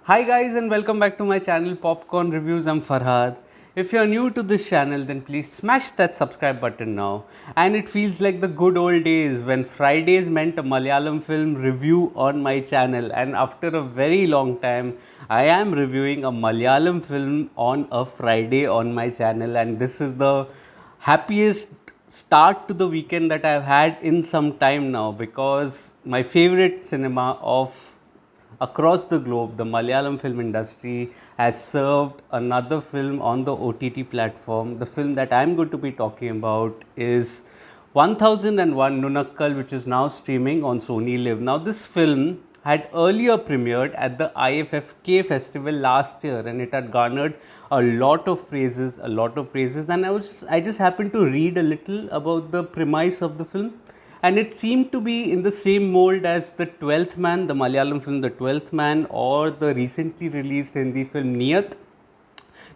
Hi guys and welcome back to my channel Popcorn Reviews. I'm Farhad. If you're new to this channel then please smash that subscribe button now. And it feels like the good old days when Fridays meant a Malayalam film review on my channel, and after a very long time I am reviewing a Malayalam film on a Friday on my channel, and this is the happiest start to the weekend that I've had in some time now, because my favorite cinema of across the globe, the Malayalam film industry has served another film on the OTT platform. The film that I'm going to be talking about is 1001 Nunakkal, which is now streaming on Sony Live. Now, this film had earlier premiered at the IFFK festival last year, and it had garnered a lot of praises, and I just happened to read a little about the premise of the film, and it seemed to be in the same mold as The Twelfth Man, the Malayalam film The Twelfth Man, or the recently released Hindi film Niyat.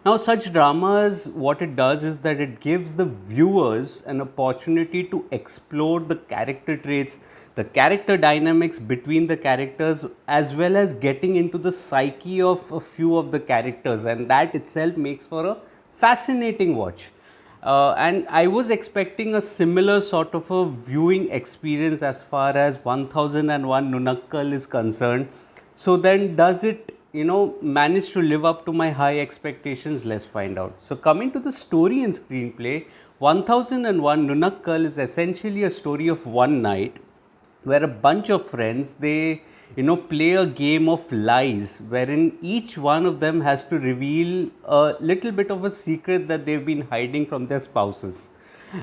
Now, such dramas, what it does is that it gives the viewers an opportunity to explore the character traits, the character dynamics between the characters, as well as getting into the psyche of a few of the characters, and that itself makes for a fascinating watch. And I was expecting a similar sort of a viewing experience as far as 1001 Nunakkal is concerned. So then, does it, manage to live up to my high expectations? Let's find out. So, coming to the story and screenplay, 1001 Nunakkal is essentially a story of one night where a bunch of friends, they play a game of lies wherein each one of them has to reveal a little bit of a secret that they've been hiding from their spouses,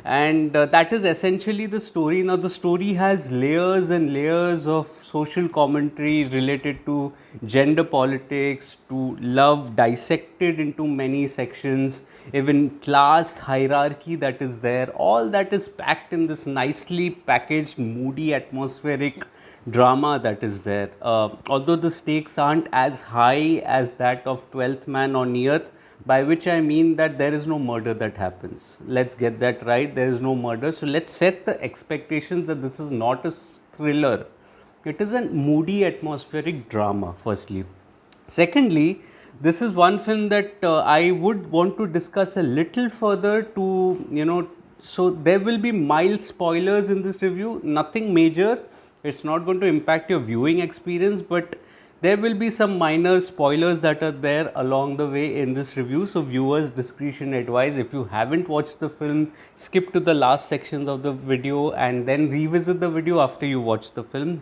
and that is essentially the story. Now, the story has layers and layers of social commentary related to gender politics, to love dissected into many sections, even class hierarchy that is there. All that is packed in this nicely packaged, moody, atmospheric drama that is there. Although the stakes aren't as high as that of 12th Man on Earth, by which I mean that there is no murder that happens. Let's get that right. There is no murder. So let's set the expectations that this is not a thriller. It is a moody, atmospheric drama, firstly. Secondly, this is one film that I would want to discuss a little further to, so there will be mild spoilers in this review, nothing major. It's not going to impact your viewing experience, but there will be some minor spoilers that are there along the way in this review. So, viewers, discretion advised. If you haven't watched the film, skip to the last sections of the video and then revisit the video after you watch the film.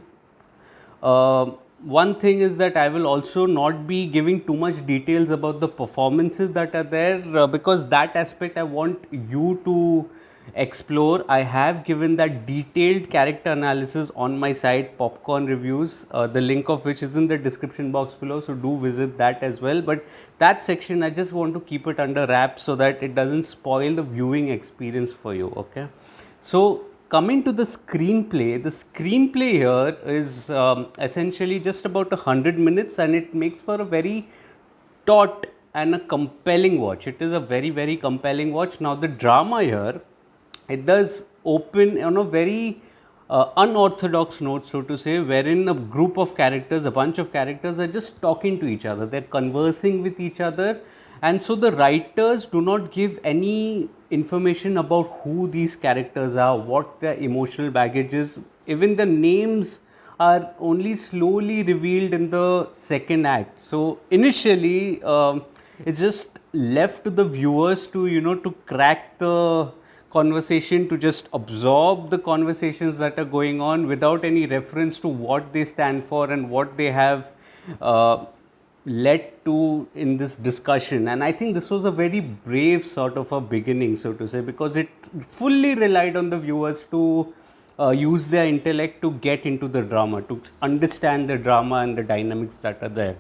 One thing is that I will also not be giving too much details about the performances that are there, because that aspect I want you to explore. I have given that detailed character analysis on my site Popcorn Reviews, the link of which is in the description box below, so do visit that as well. But that section I just want to keep it under wraps so that it doesn't spoil the viewing experience for you. Okay, so coming to the screenplay here is essentially just about 100 minutes, and it makes for a very taut and a compelling watch. It is a very, very compelling watch. Now, the drama here, it does open on a very unorthodox note, so to say, wherein a group of characters, a bunch of characters, are just talking to each other. They're conversing with each other, and so the writers do not give any information about who these characters are, what their emotional baggage is. Even the names are only slowly revealed in the second act. So initially, it's just left to the viewers to to crack the conversation, to just absorb the conversations that are going on without any reference to what they stand for and what they have uh, led to in this discussion. And I think this was a very brave sort of a beginning, so to say, because it fully relied on the viewers to use their intellect to get into the drama, to understand the drama and the dynamics that are there.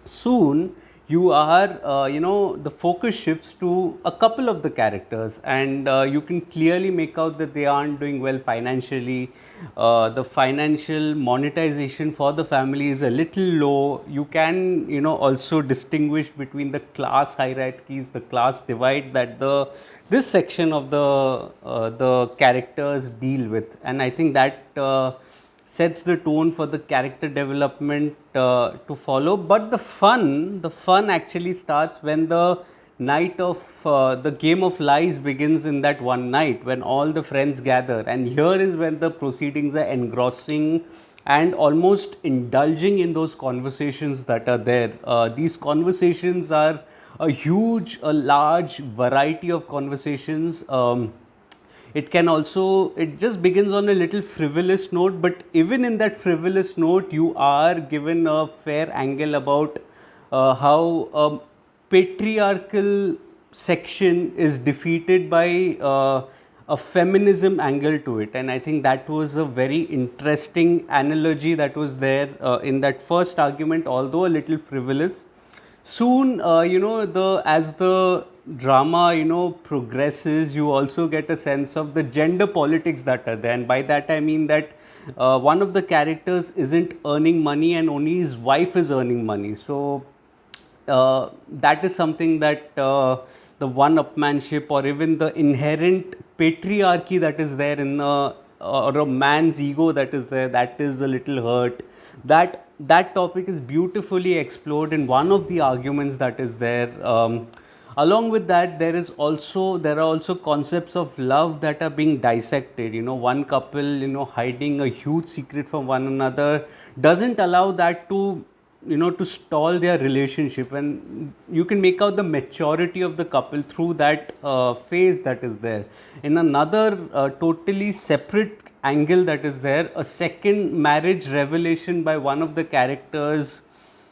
Soon you are, the focus shifts to a couple of the characters, and you can clearly make out that they aren't doing well financially. The financial monetization for the family is a little low. You can, also distinguish between the class hierarchies, the class divide that the this section of the characters deal with. And I think that sets the tone for the character development to follow. But the fun actually starts when the night of the game of lies begins, in that one night when all the friends gather, and here is when the proceedings are engrossing and almost indulging in those conversations that are there. These conversations are a large variety of conversations. It can also, it just begins on a little frivolous note, but even in that frivolous note you are given a fair angle about how a patriarchal section is defeated by a feminism angle to it. And I think that was a very interesting analogy that was there in that first argument, although a little frivolous. Soon, the as the drama progresses, you also get a sense of the gender politics that are there. And by that I mean that one of the characters isn't earning money and only his wife is earning money. So that is something that the one-upmanship or even the inherent patriarchy that is there in or a man's ego that is there, that is a little hurt. That topic is beautifully explored in one of the arguments that is there. Along with that, there are also concepts of love that are being dissected. One couple hiding a huge secret from one another doesn't allow that to stall their relationship, and you can make out the maturity of the couple through that phase that is there. In another totally separate angle that is there, a second marriage revelation by one of the characters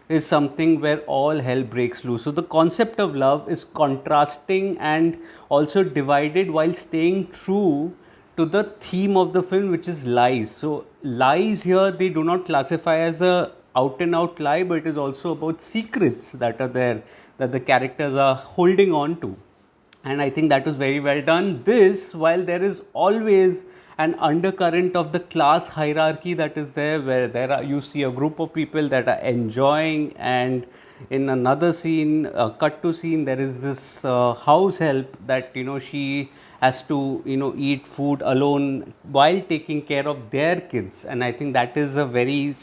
is something where all hell breaks loose. So the concept of love is contrasting and also divided while staying true to the theme of the film, which is lies. So lies here, they do not classify as a out and out lie, but it is also about secrets that are there that the characters are holding on to. And I think that was very well done. This, while there is always an undercurrent of the class hierarchy that is there, where you see a group of people that are enjoying, and in another scene, cut to scene, there is this house help that she has to eat food alone while taking care of their kids. And I think that is a very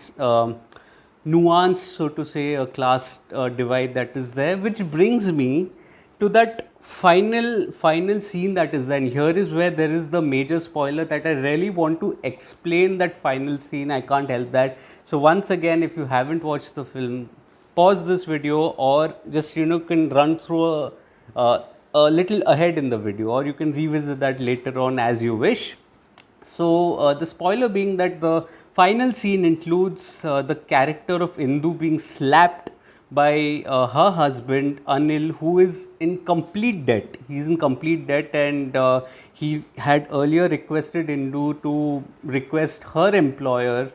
nuance, so to say, a class divide that is there, which brings me to that final scene that is there. And here is where there is the major spoiler that I really want to explain that final scene. I can't help that. So once again, if you haven't watched the film, pause this video, or just can run through a little ahead in the video, or you can revisit that later on as you wish. So the spoiler being that the final scene includes the character of Indu being slapped by her husband Anil, who is in complete debt. He is in complete debt, and he had earlier requested Indu to request her employer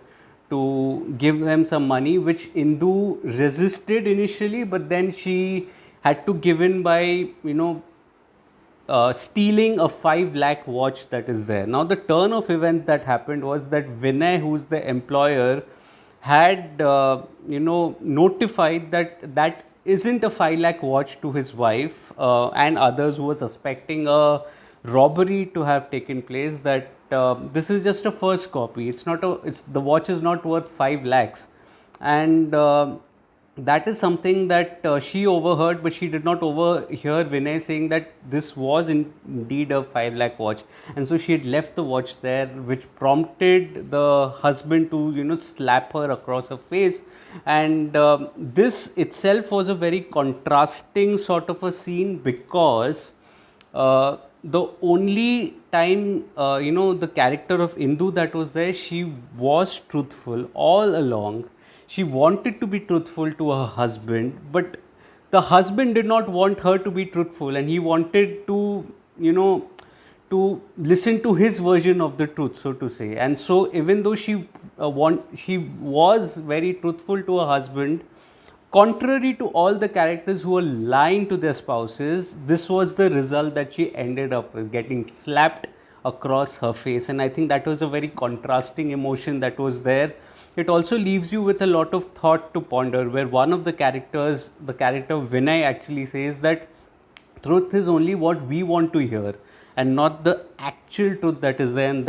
to give them some money, which Indu resisted initially, but then she had to give in by stealing a 5 lakh watch that is there. Now the turn of events that happened was that Vinay, who is the employer, had notified that that isn't a 5 lakh watch to his wife and others who were suspecting a robbery to have taken place, that this is just a first copy, the watch is not worth 5 lakhs. And that is something that she overheard, but she did not overhear Vinay saying that this was indeed a 5 lakh watch. And so she had left the watch there, which prompted the husband to slap her across her face. And this itself was a very contrasting sort of a scene, because the only time the character of Indu that was there, she was truthful all along. She wanted to be truthful to her husband, but the husband did not want her to be truthful, and he wanted to to listen to his version of the truth, so to say. And so even though she was very truthful to her husband, contrary to all the characters who were lying to their spouses, this was the result that she ended up with, getting slapped across her face. And I think that was a very contrasting emotion that was there. It also leaves you with a lot of thought to ponder, where one of the characters, the character Vinay, actually says that truth is only what we want to hear and not the actual truth that is there. And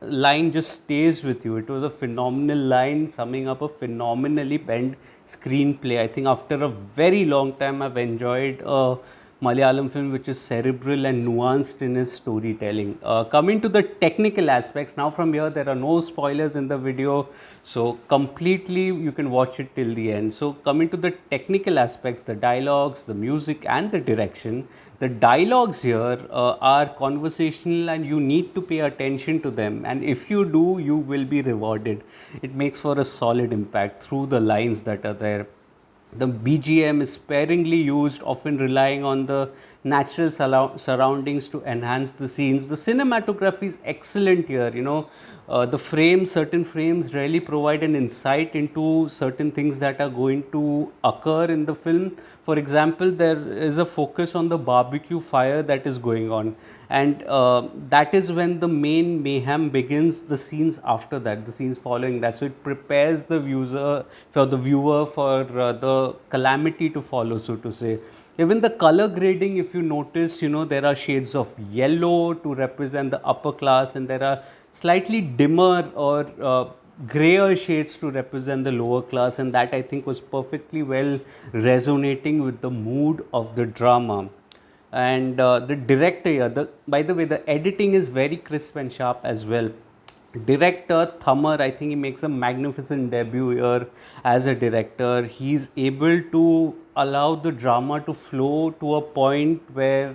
line just stays with you. It was a phenomenal line summing up a phenomenally penned screenplay. I think after a very long time, I've enjoyed a Malayalam film which is cerebral and nuanced in its storytelling. Coming to the technical aspects, now from here there are no spoilers in the video, so completely you can watch it till the end. So coming to the technical aspects, the dialogues, the music, and the direction. The dialogues here are conversational and you need to pay attention to them, and if you do, you will be rewarded. It makes for a solid impact through the lines that are there. The BGM is sparingly used, often relying on the natural surroundings to enhance the scenes. The cinematography is excellent here. Certain frames really provide an insight into certain things that are going to occur in the film. For example, there is a focus on the barbecue fire that is going on, and that is when the main mayhem begins. The scenes after that, the scenes following that, so it prepares the viewer for the calamity to follow, so to say. Even the color grading, if you notice, there are shades of yellow to represent the upper class, and there are slightly dimmer or grayer shades to represent the lower class, and that I think was perfectly well resonating with the mood of the drama. And the director here, by the way, the editing is very crisp and sharp as well. Director Thamar, I think he makes a magnificent debut here as a director. He's able to allow the drama to flow to a point where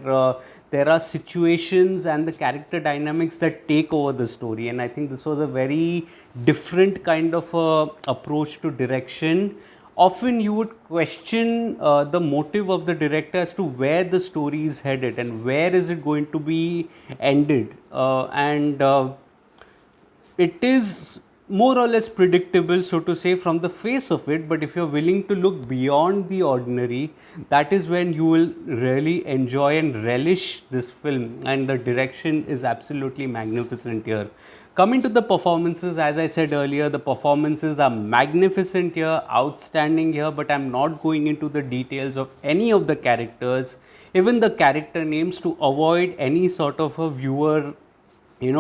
there are situations and the character dynamics that take over the story, and I think this was a very different kind of approach to direction. Often you would question the motive of the director as to where the story is headed and where is it going to be ended, and it is more or less predictable, so to say, from the face of it. But if you're willing to look beyond the ordinary, that is when you will really enjoy and relish this film, and the direction is absolutely magnificent here. Coming to the performances, as I said earlier, the performances are magnificent here, outstanding here, but I'm not going into the details of any of the characters, even the character names, to avoid any sort of a viewer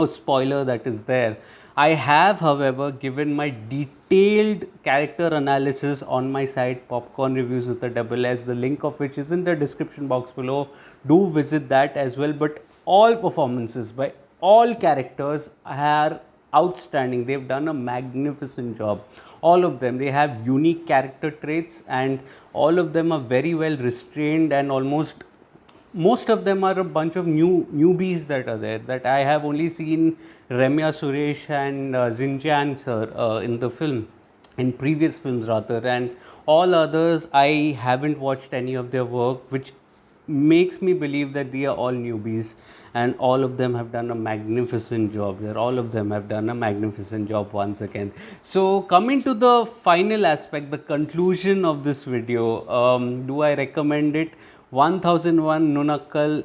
spoiler that is there. I have, however, given my detailed character analysis on my site, Popcorn Reviews with a double S, the link of which is in the description box below. Do visit that as well. But all performances by all characters are outstanding. They've done a magnificent job. All of them, they have unique character traits, and all of them are very well restrained, and almost most of them are a bunch of newbies that are there, that I have only seen Ramya Suresh and Zinjan sir in the film, in previous films rather, and all others I haven't watched any of their work, which makes me believe that they are all newbies, and all of them have done a magnificent job here. All of them have done a magnificent job once again. So coming to the final aspect, the conclusion of this video, do I recommend it? 1001 Nunakkal,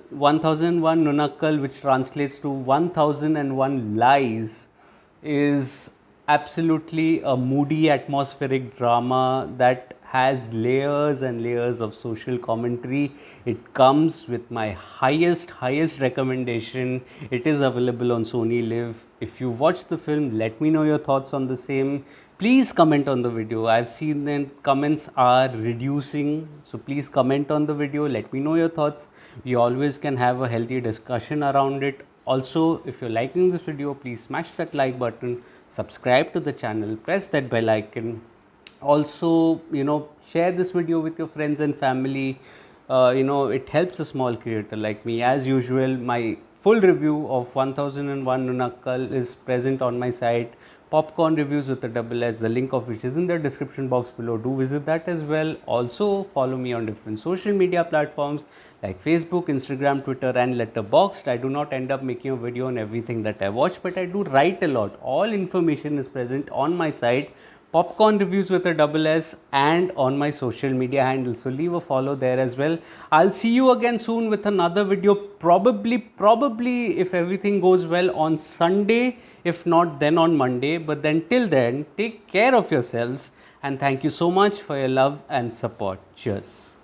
which translates to 1001 Lies, is absolutely a moody atmospheric drama that has layers and layers of social commentary. It comes with my highest recommendation. It is available on Sony Live. If you watch the film, let me know your thoughts on the same. Please comment on the video. I've seen that comments are reducing, so please comment on the video. Let me know your thoughts. We always can have a healthy discussion around it. Also, if you're liking this video, please smash that like button, subscribe to the channel, press that bell icon. Also, share this video with your friends and family. It helps a small creator like me. As usual, my full review of 1001 Nunakkal is present on my site, Popcorn Reviews with a double S, the link of which is in the description box below. Do visit that as well. Also, follow me on different social media platforms like Facebook, Instagram, Twitter, and Letterboxd. I do not end up making a video on everything that I watch, but I do write a lot. All information is present on my site, Popcorn Reviews with a double S, and on my social media handles. So leave a follow there as well. I'll see you again soon with another video, probably if everything goes well on Sunday, if not then on Monday. But then till then, take care of yourselves, and thank you so much for your love and support. Cheers.